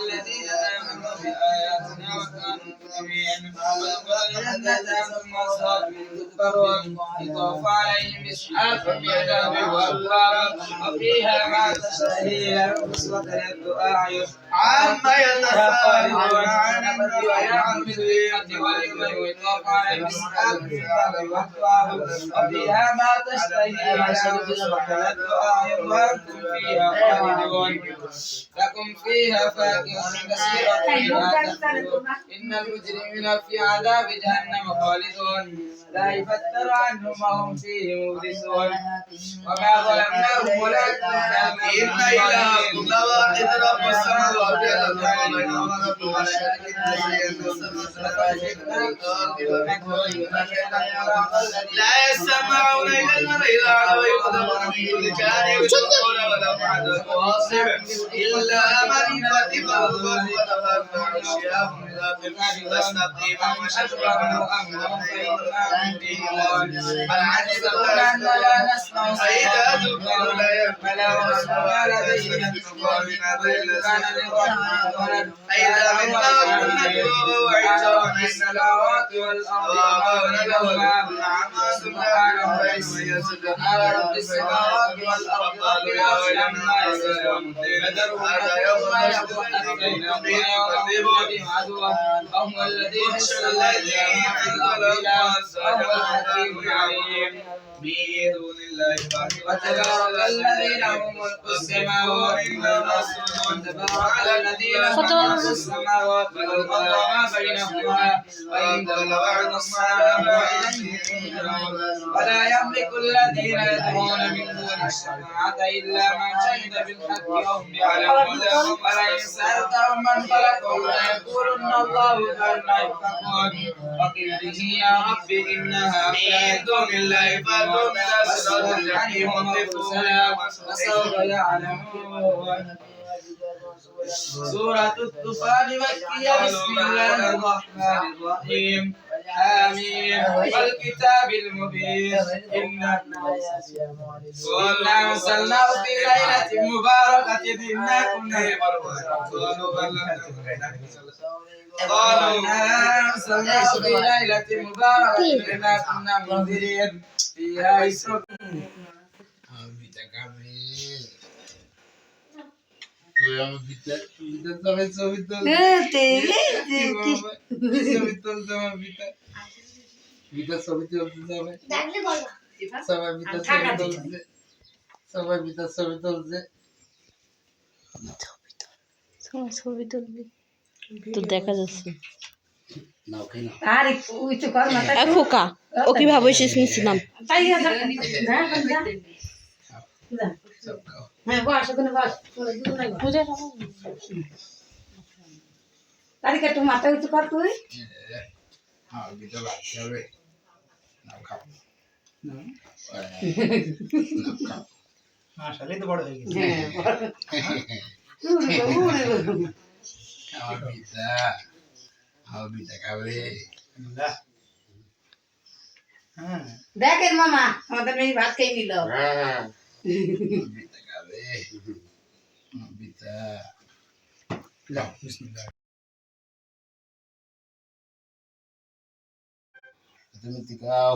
الذين آمنوا بآياتنا وكانوا مسلمين ولهم أصحاب من كفر يطوف عليهم بأصحاب من عذاب وأبواب وفيها ما تشتهي أنفس وتلذ أعين عما يتساءلون عن النبي ويعلم بالحكمة والعلم ويطوف عليهم بأصحاب من عذاب وأبواب وفيها ما تشتهي أنفس وتلذ أعين وأنتم فيها خالدون لكم فيها فاكهة كثيرة إن المجرمين في عذاب جهنم خالدون لا يفتر عنهم وهم فيه مبلسون وما ظلمناهم ولكن إن إلهكم لواحد رب السماوات والأرض وبينهما رب المشارق لا يسمعون إلى الملأ الأعلى ويقذفون من كل جانب يلقون ولهم عذاب واصب إلا من فتح الغرب ونفخ عن شهاب من الأرض فاستقيم وشجرا العجزون أن لا نسمع فإذا ذكروا لا يقبلون وما لديهم من أضل كان للرحمن ولد فإذا متنا كنا وعيشون في السماوات والأرض ولهما سبحانه على رب السماوات والأرض رب العرش عما يصفون هذا يوم يوم عدوا هم الذين الذين الحكيم العليم بدون الله وتبارك الذين هم ملك السماوات والأرض تبارك الذين هم ملك السماوات والأرض وما بينهما وإن تولوا الصلاة ولا يملك الذين يدعون من دون الشفاعة إلا من شهد بالحق وهم يعلمون ولئن سألتهم من خلقهم ليقولن الله فأنى يؤفكون وقل به يا رب إن هؤلاء من دون الله فأدعوا إلى صراط الجحيم والسلام وسوف يعلمون. سورة الطوفان مكية بسم الله الرحمن الرحيم آمين والكتاب المبين إنا أرسلناه في ليلة مباركة إنا كنا قالوا أرسلناه في ليلة مباركة إنا كنا منذرين فيها يسر ছবি তুলবি তো দেখা যাচ্ছে খোকা ও কিভাবে এসেছিলাম তারিখ একটু মাথা উঁচু কর তুই আমার বিটা লাগতে হবে নাও খাও আসলেই তো বড় হয়ে গেছে হ্যাঁ আমার বিটা খাবে বাহ। হ্যাঁ দেখেন মামা আমাদের মেয়ে ভাত খেয়ে নিল বিটা খাবে বিটা যাও বিসমিল্লাহ তুমি খাও